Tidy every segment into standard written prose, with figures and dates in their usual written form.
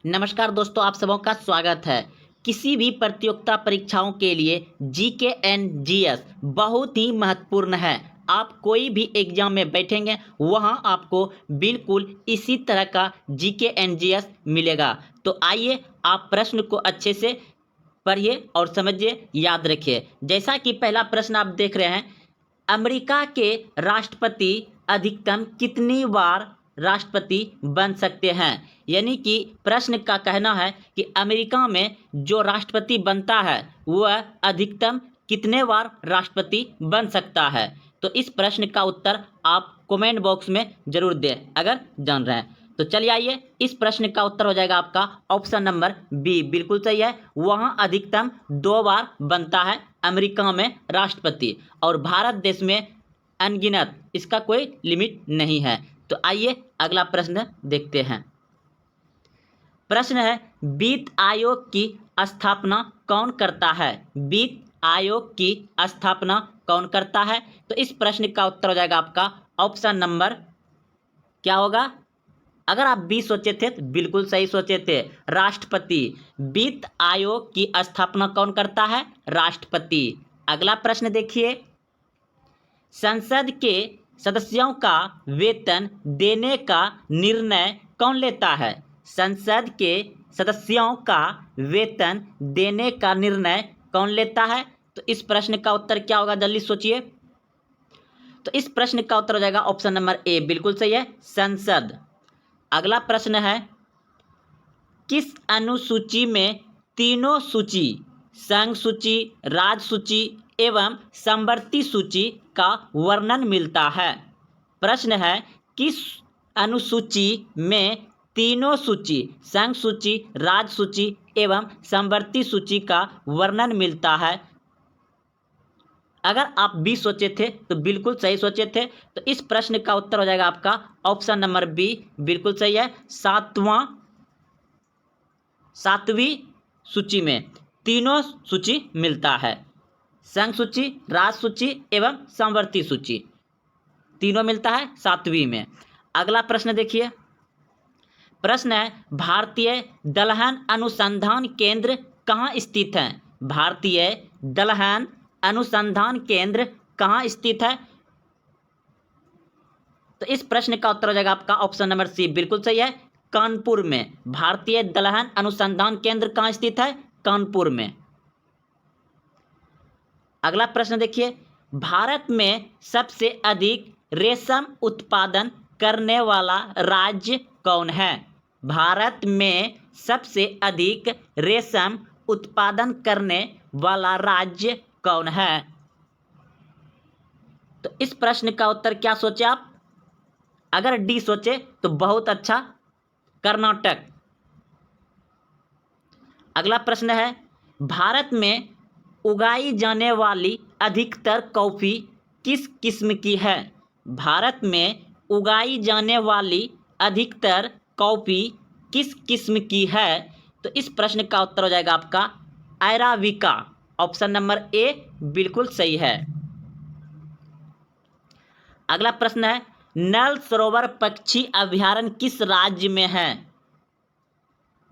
नमस्कार दोस्तों, आप सबों का स्वागत है। किसी भी प्रतियोगिता परीक्षाओं के लिए जीके एंड जीएस बहुत ही महत्वपूर्ण है। आप कोई भी एग्जाम में बैठेंगे वहां आपको बिल्कुल इसी तरह का जीके एंड जीएस मिलेगा। तो आइए आप प्रश्न को अच्छे से पढ़िए और समझिए, याद रखिए। जैसा कि पहला प्रश्न आप देख रहे हैं, अमेरिका के राष्ट्रपति अधिकतम कितनी बार राष्ट्रपति बन सकते हैं। यानी कि प्रश्न का कहना है कि अमेरिका में जो राष्ट्रपति बनता है वह अधिकतम कितने बार राष्ट्रपति बन सकता है। तो इस प्रश्न का उत्तर आप कमेंट बॉक्स में जरूर दें अगर जान रहे हैं। तो चलिए आइए, इस प्रश्न का उत्तर हो जाएगा आपका ऑप्शन नंबर बी, बिल्कुल सही है। वहां अधिकतम 2 बार बनता है अमेरिका में राष्ट्रपति, और भारत देश में अनगिनत, इसका कोई लिमिट नहीं है। तो आइए अगला प्रश्न देखते हैं। प्रश्न है, वित्त आयोग की स्थापना कौन करता है। वित्त आयोग की स्थापना कौन करता है। तो इस प्रश्न का उत्तर हो जाएगा आपका ऑप्शन नंबर क्या होगा। अगर आप बी सोचे थे तो बिल्कुल सही सोचे थे, राष्ट्रपति। वित्त आयोग की स्थापना कौन करता है, राष्ट्रपति। अगला प्रश्न देखिए, संसद के सदस्यों का वेतन देने का निर्णय कौन लेता है। संसद के सदस्यों का वेतन देने का निर्णय कौन लेता है। तो इस प्रश्न का उत्तर क्या होगा, जल्दी सोचिए। तो इस प्रश्न का उत्तर हो जाएगा ऑप्शन नंबर ए, बिल्कुल सही है, संसद। अगला प्रश्न है, किस अनुसूची में तीनों सूची, संघ सूची, राज्य सूची एवं समवर्ती सूची का वर्णन मिलता है। प्रश्न है, किस अनुसूची में तीनों सूची, संघ सूची, राज्य सूची एवं समवर्ती सूची का वर्णन मिलता है। अगर आप बी सोचे थे तो बिल्कुल सही सोचे थे। तो इस प्रश्न का उत्तर हो जाएगा आपका ऑप्शन नंबर बी, बिल्कुल सही है, सातवीं सूची में तीनों सूची मिलता है, संघ सूची, राज्य सूची एवं समवर्ती सूची, तीनों मिलता है 7वीं में। अगला प्रश्न देखिए। प्रश्न है, भारतीय दलहन अनुसंधान केंद्र कहाँ स्थित है। भारतीय दलहन अनुसंधान केंद्र कहाँ स्थित है। तो इस प्रश्न का उत्तर हो जाएगा आपका ऑप्शन नंबर सी, बिल्कुल सही है, कानपुर में। भारतीय दलहन अनुसंधान केंद्र कहाँ स्थित है, कानपुर में। अगला प्रश्न देखिए, भारत में सबसे अधिक रेशम उत्पादन करने वाला राज्य कौन है। भारत में सबसे अधिक रेशम उत्पादन करने वाला राज्य कौन है। तो इस प्रश्न का उत्तर क्या सोचे आप। अगर डी सोचे तो बहुत अच्छा, कर्नाटक। अगला प्रश्न है, भारत में उगाई जाने वाली अधिकतर कॉफी किस किस्म की है। भारत में उगाई जाने वाली अधिकतर कॉफी किस किस्म की है। तो इस प्रश्न का उत्तर हो जाएगा आपका अराबिका, ऑप्शन नंबर ए बिल्कुल सही है। अगला प्रश्न है, नल सरोवर पक्षी अभयारण्य किस राज्य में है।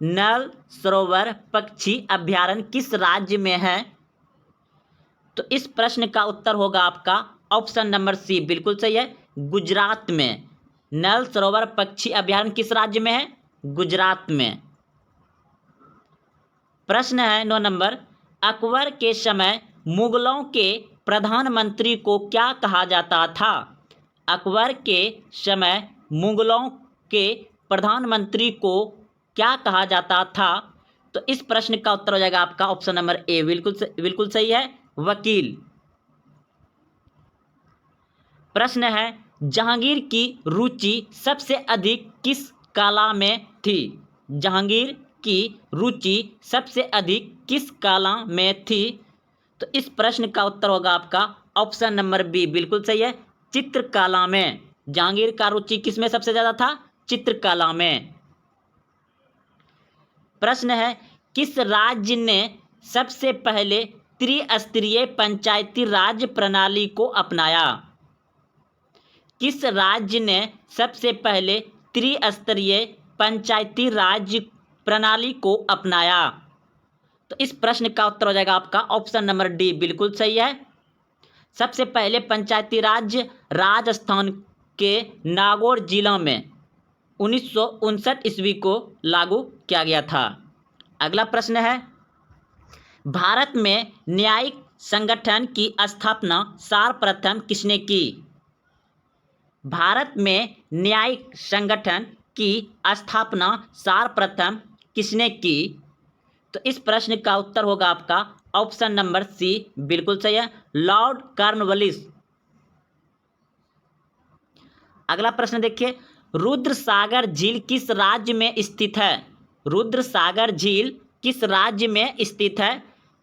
नल सरोवर पक्षी अभयारण्य किस राज्य में है। तो इस प्रश्न का उत्तर होगा आपका ऑप्शन नंबर सी, बिल्कुल सही है, गुजरात में। नल सरोवर पक्षी अभयारण्य किस राज्य में है, गुजरात में। प्रश्न है 9 नंबर, अकबर के समय मुगलों के प्रधानमंत्री को क्या कहा जाता था। अकबर के समय मुगलों के प्रधानमंत्री को क्या कहा जाता था। तो इस प्रश्न का उत्तर हो जाएगा आपका ऑप्शन नंबर ए, बिल्कुल सही है, वकील। प्रश्न है, जहांगीर की रुचि सबसे अधिक किस कला में थी। जहांगीर की रुचि सबसे अधिक किस कला में थी। तो इस प्रश्न का उत्तर होगा आपका ऑप्शन नंबर बी, बिल्कुल सही है, चित्रकला में। जहांगीर का रुचि किस में सबसे ज्यादा था, चित्रकला में। प्रश्न है, किस राज्य ने सबसे पहले त्रिस्तरीय पंचायती राज प्रणाली को अपनाया। किस राज्य ने सबसे पहले त्रिस्तरीय पंचायती राज प्रणाली को अपनाया? तो इस प्रश्न का उत्तर हो जाएगा आपका ऑप्शन नंबर डी, बिल्कुल सही है। सबसे पहले पंचायती राज राजस्थान के नागौर जिला में 1959 ईस्वी को लागू किया गया था। अगला प्रश्न है, भारत में न्यायिक संगठन की स्थापना सर्वप्रथम किसने की? भारत में न्यायिक संगठन की स्थापना सर्वप्रथम किसने की? तो इस प्रश्न का उत्तर होगा आपका ऑप्शन नंबर सी, बिल्कुल सही है, लॉर्ड कॉर्नवालिस। अगला प्रश्न देखिए, रुद्रसागर झील किस राज्य में स्थित है? रुद्रसागर झील किस राज्य में स्थित है?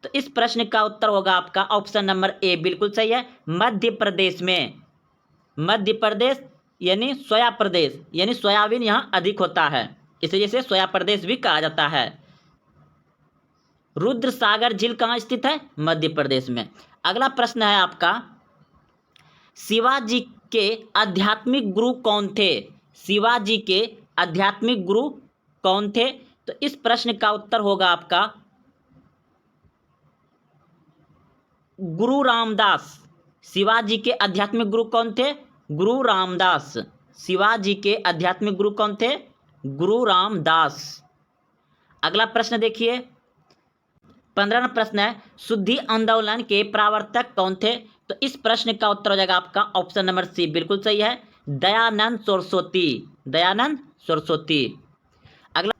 तो इस प्रश्न का उत्तर होगा आपका ऑप्शन नंबर ए, बिल्कुल सही है, मध्य प्रदेश में। मध्य प्रदेश यानी सोया प्रदेश, यानी सोयाबीन यहाँ अधिक होता है, इसे सोया प्रदेश भी कहा जाता है। रुद्रसागर झील कहाँ स्थित है? मध्य प्रदेश में। अगला प्रश्न है आपका, शिवाजी के आध्यात्मिक गुरु कौन थे? शिवाजी के आध्यात्मिक गुरु कौन थे? तो इस प्रश्न का उत्तर होगा आपका गुरु रामदास। शिवाजी के आध्यात्मिक गुरु कौन थे? गुरु रामदास। शिवाजी के आध्यात्मिक गुरु कौन थे? गुरु रामदास। अगला प्रश्न देखिए, 15वां प्रश्न है, शुद्धि आंदोलन के प्रवर्तक कौन थे? तो इस प्रश्न का उत्तर हो जाएगा आपका ऑप्शन नंबर सी, बिल्कुल सही है, दयानंद सरस्वती। दयानंद सरस्वती। अगला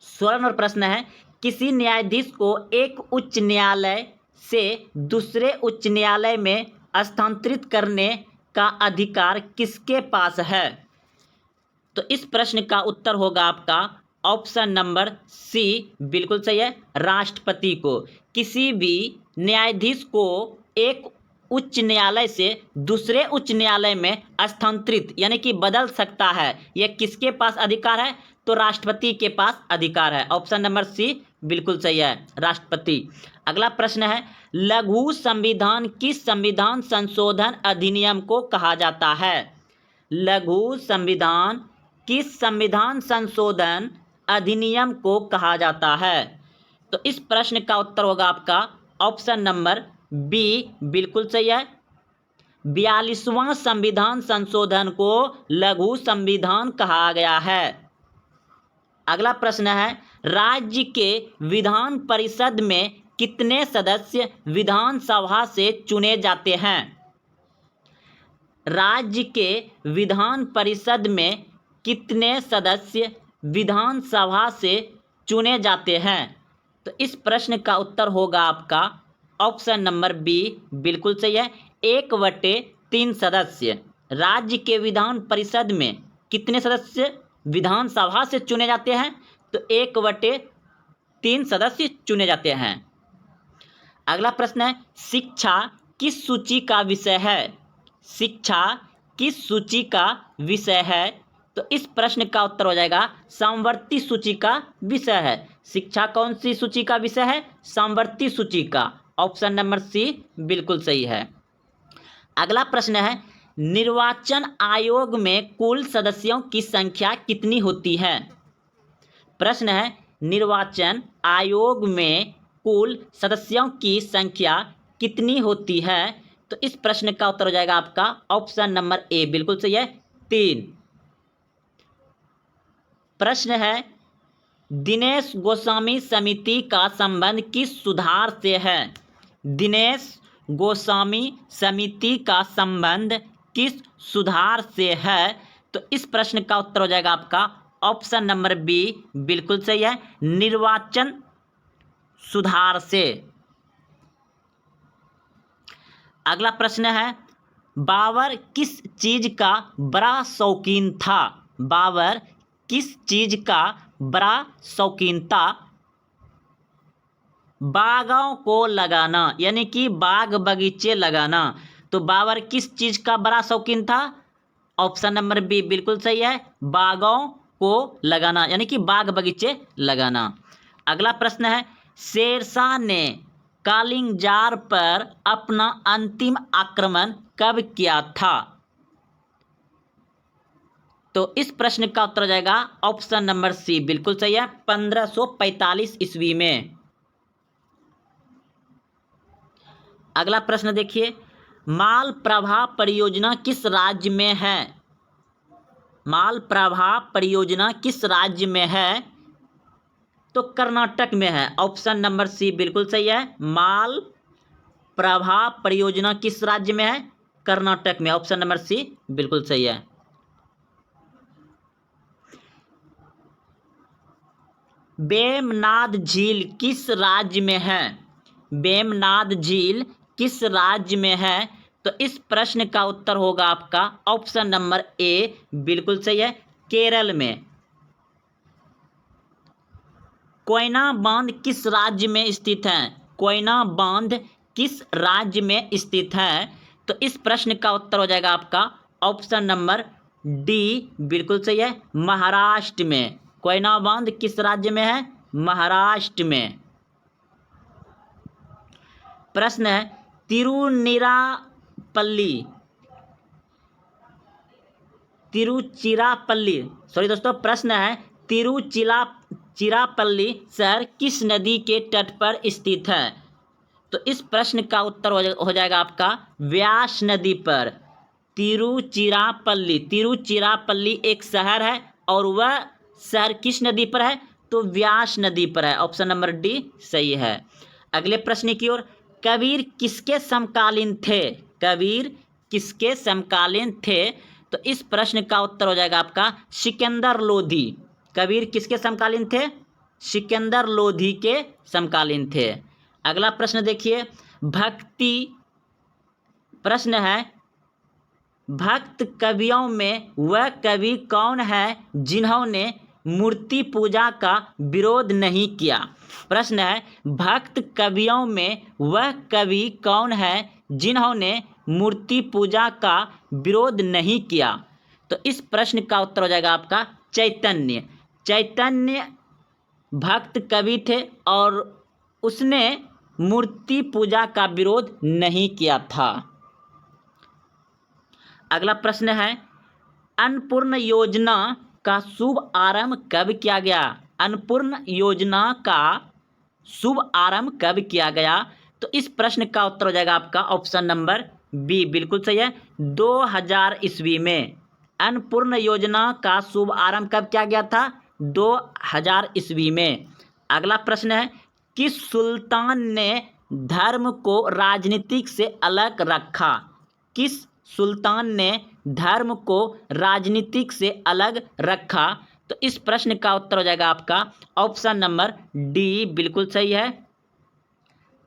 16वां प्रश्न है, किसी न्यायाधीश को एक उच्च न्यायालय से दूसरे उच्च न्यायालय में स्थानांतरित करने का अधिकार किसके पास है? तो इस प्रश्न का उत्तर होगा आपका ऑप्शन नंबर सी, बिल्कुल सही है, राष्ट्रपति को। किसी भी न्यायाधीश को एक उच्च न्यायालय से दूसरे उच्च न्यायालय में स्थानांतरित यानी कि बदल सकता है, यह किसके पास अधिकार है? तो राष्ट्रपति के पास अधिकार है। ऑप्शन नंबर सी बिल्कुल सही है, राष्ट्रपति। अगला प्रश्न है, लघु संविधान किस संविधान संशोधन अधिनियम को कहा जाता है? लघु संविधान किस संविधान संशोधन अधिनियम को कहा जाता है? तो इस प्रश्न का उत्तर होगा आपका ऑप्शन नंबर बी, बिल्कुल सही है, 42वां संविधान संशोधन को लघु संविधान कहा गया है। अगला प्रश्न है, राज्य के विधान परिषद में कितने सदस्य विधानसभा से चुने जाते हैं? राज्य के विधान परिषद में कितने सदस्य विधानसभा से चुने जाते हैं? तो इस प्रश्न का उत्तर होगा आपका ऑप्शन नंबर बी, बिल्कुल सही है, 1/3 सदस्य। राज्य के विधान परिषद में कितने सदस्य विधानसभा से चुने जाते हैं? तो 1/3 सदस्य चुने जाते हैं। अगला प्रश्न है, शिक्षा किस सूची का विषय है? शिक्षा किस सूची का विषय है? तो इस प्रश्न का उत्तर हो जाएगा सामवर्ती सूची का विषय है। शिक्षा कौन सी सूची का विषय है? सामवर्ती सूची का। ऑप्शन नंबर सी बिल्कुल सही है। अगला प्रश्न है, निर्वाचन आयोग में कुल सदस्यों की संख्या कितनी होती है? प्रश्न है, निर्वाचन आयोग में कुल सदस्यों की संख्या कितनी होती है? तो इस प्रश्न का उत्तर हो जाएगा आपका ऑप्शन नंबर ए, बिल्कुल सही है, 3। प्रश्न है, दिनेश गोस्वामी समिति का संबंध किस सुधार से है? दिनेश गोस्वामी समिति का संबंध किस सुधार से है? तो इस प्रश्न का उत्तर हो जाएगा आपका ऑप्शन नंबर बी, बिल्कुल सही है, निर्वाचन सुधार से। अगला प्रश्न है, बाबर किस चीज का बड़ा शौकीन था? बाबर किस चीज का बड़ा शौकीन था? बागों को लगाना यानी कि बाग बगीचे लगाना। तो बाबर किस चीज का बड़ा शौकीन था? ऑप्शन नंबर बी बिल्कुल सही है, बागों को लगाना यानी कि बाग बगीचे लगाना। अगला प्रश्न है, शेरशाह ने कालिंजार पर अपना अंतिम आक्रमण कब किया था? तो इस प्रश्न का उत्तर हो जाएगा ऑप्शन नंबर सी, बिल्कुल सही है, 1545 ईस्वी में। अगला प्रश्न देखिए, मालप्रभा परियोजना किस राज्य में है? मालप्रभा परियोजना किस राज्य में है? तो कर्नाटक में है, ऑप्शन नंबर सी बिल्कुल सही है। मालप्रभा परियोजना किस राज्य में है? कर्नाटक में, ऑप्शन नंबर सी बिल्कुल सही है। वेमनाद झील किस राज्य में है? वेमनाद झील किस राज्य में है? तो इस प्रश्न का उत्तर होगा आपका ऑप्शन नंबर ए बिल्कुल सही है, केरल में। कोयना बांध किस राज्य में स्थित है? कोयना बांध किस राज्य में स्थित है? तो इस प्रश्न का उत्तर हो जाएगा आपका ऑप्शन नंबर डी बिल्कुल सही है, महाराष्ट्र में। कोयना बांध किस राज्य में है? महाराष्ट्र में। प्रश्न है, प्रश्न है तिरुचिरापल्ली शहर किस नदी के तट पर स्थित है? तो इस प्रश्न का उत्तर हो जाएगा आपका व्यास नदी पर। तिरुचिरापल्ली एक शहर है और वह शहर किस नदी पर है? तो व्यास नदी पर है, ऑप्शन नंबर डी सही है। अगले प्रश्न की ओर, कबीर किसके समकालीन थे? कबीर किसके समकालीन थे? तो इस प्रश्न का उत्तर हो जाएगा आपका सिकंदर लोधी। कबीर किसके समकालीन थे? सिकंदर लोधी के समकालीन थे। अगला प्रश्न देखिए, प्रश्न है, भक्त कवियों में वह कवि कौन है जिन्होंने मूर्ति पूजा का विरोध नहीं किया? प्रश्न है, भक्त कवियों में वह कवि कौन है जिन्होंने मूर्ति पूजा का विरोध नहीं किया? तो इस प्रश्न का उत्तर हो जाएगा आपका चैतन्य। चैतन्य भक्त कवि थे और उसने मूर्ति पूजा का विरोध नहीं किया था। अगला प्रश्न है, अन्नपूर्ण योजना का शुभ आरंभ कब किया गया? अन्नपूर्ण योजना का शुभ आरंभ कब किया गया? तो इस प्रश्न का उत्तर हो जाएगा आपका ऑप्शन नंबर बी बिल्कुल सही है, 2000 ईस्वी में। अन्नपूर्ण योजना का शुभ आरंभ कब किया गया था? 2000 ईस्वी में। अगला प्रश्न है, किस सुल्तान ने धर्म को राजनीतिक से अलग रखा? किस सुल्तान ने धर्म को राजनीतिक से अलग रखा? तो इस प्रश्न का उत्तर हो जाएगा आपका ऑप्शन नंबर डी बिल्कुल सही है,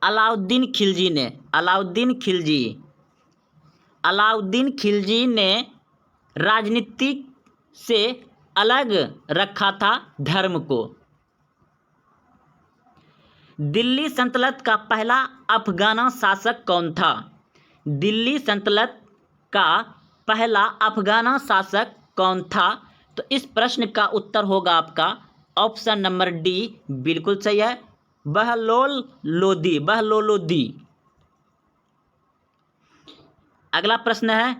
अलाउद्दीन खिलजी ने। अलाउद्दीन खिलजी ने राजनीतिक से अलग रखा था धर्म को। दिल्ली सल्तनत का पहला अफगाना शासक कौन था? दिल्ली सल्तनत का पहला अफगाना शासक कौन था? तो इस प्रश्न का उत्तर होगा आपका ऑप्शन नंबर डी बिल्कुल सही है, बहलोल लोदी। अगला प्रश्न है,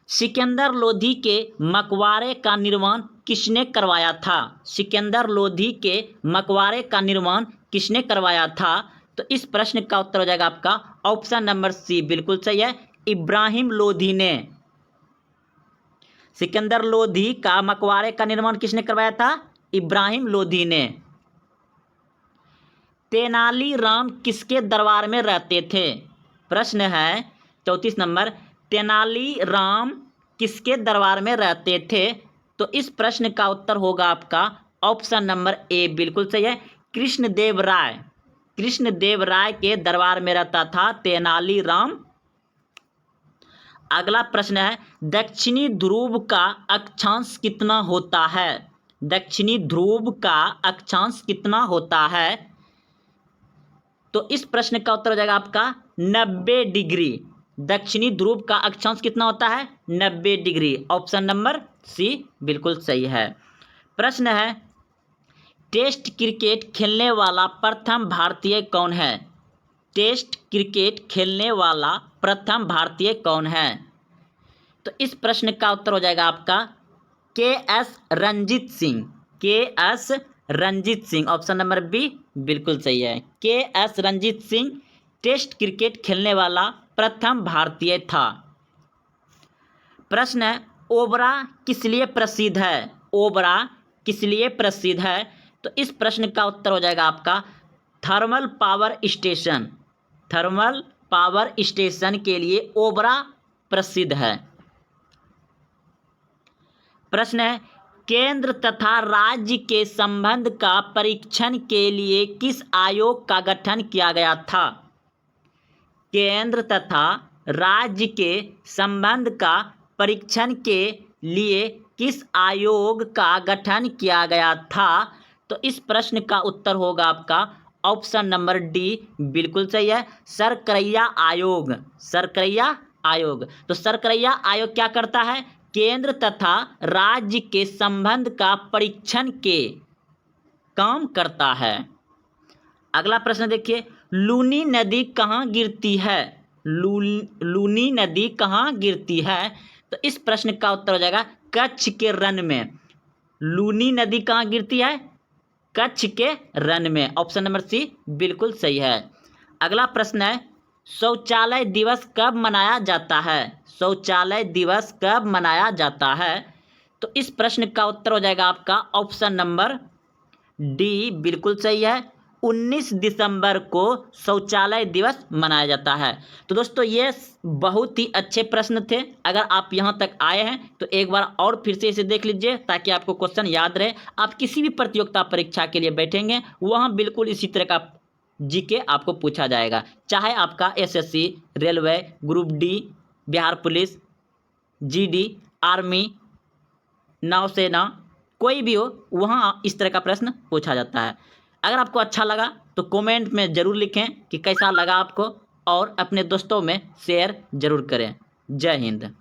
सिकंदर लोधी के मकबरे का निर्माण किसने करवाया था? सिकंदर लोधी के मकबरे का निर्माण किसने करवाया था? तो इस प्रश्न का उत्तर हो जाएगा आपका ऑप्शन नंबर सी बिल्कुल सही है, इब्राहिम लोधी ने। सिकंदर लोधी का मकबरे का निर्माण किसने करवाया था? इब्राहिम लोधी ने। तेनालीराम किसके दरबार में रहते थे? प्रश्न है 34 नंबर, तेनालीराम किसके दरबार में रहते थे? तो इस प्रश्न का उत्तर होगा आपका ऑप्शन नंबर ए बिल्कुल सही है, कृष्णदेव राय के दरबार में रहता था तेनालीराम। अगला प्रश्न है, दक्षिणी ध्रुव का अक्षांश कितना होता है? दक्षिणी ध्रुव का अक्षांश कितना होता है? तो इस प्रश्न का उत्तर हो जाएगा आपका 90 डिग्री। दक्षिणी ध्रुव का अक्षांश कितना होता है? 90 डिग्री, ऑप्शन नंबर सी बिल्कुल सही है। प्रश्न है, टेस्ट क्रिकेट खेलने वाला प्रथम भारतीय कौन है? टेस्ट क्रिकेट खेलने वाला प्रथम भारतीय कौन है? तो इस प्रश्न का उत्तर हो जाएगा आपका K S. Ranjit Singh. K S. Ranjit Singh, option number B बिल्कुल सही है। K S. Ranjit Singh test cricket खेलने वाला प्रथम भारतीय था। प्रश्न है, ओबरा किस लिए प्रसिद्ध है? ओबरा किस लिए प्रसिद्ध है? तो इस प्रश्न का उत्तर हो जाएगा आपका thermal power station. Thermal power station के लिए ओबरा प्रसिद्ध है। प्रश्न है, केंद्र तथा राज्य के संबंध का परीक्षण के लिए किस आयोग का गठन किया गया था? केंद्र तथा राज्य के संबंध का परीक्षण के लिए किस आयोग का गठन किया गया था? तो इस प्रश्न का उत्तर होगा आपका ऑप्शन नंबर डी बिल्कुल सही है, सरकरैया आयोग। सरकरैया आयोग। तो सरकरैया आयोग क्या करता है? केंद्र तथा राज्य के संबंध का परीक्षण के काम करता है। अगला प्रश्न देखिए, लूनी नदी कहाँ गिरती है? लूनी नदी कहाँ गिरती है? तो इस प्रश्न का उत्तर हो जाएगा कच्छ के रन में। लूनी नदी कहाँ गिरती है? कच्छ के रन में, ऑप्शन नंबर सी बिल्कुल सही है। अगला प्रश्न है, शौचालय दिवस कब मनाया जाता है? शौचालय दिवस कब मनाया जाता है? तो इस प्रश्न का उत्तर हो जाएगा आपका ऑप्शन नंबर डी बिल्कुल सही है, 19 दिसंबर को शौचालय दिवस मनाया जाता है। तो दोस्तों ये बहुत ही अच्छे प्रश्न थे। अगर आप यहाँ तक आए हैं तो एक बार और फिर से इसे देख लीजिए ताकि आपको क्वेश्चन याद रहे। आप किसी भी प्रतियोगिता परीक्षा के लिए बैठेंगे वहाँ बिल्कुल इसी तरह का जीके आपको पूछा जाएगा, चाहे आपका SSC, railway, group D, Bihar police, GD, army, नौसेना, कोई भी हो, वहाँ इस तरह का प्रश्न पूछा जाता है। अगर आपको अच्छा लगा तो कमेंट में ज़रूर लिखें कि कैसा लगा आपको, और अपने दोस्तों में शेयर ज़रूर करें। जय हिंद।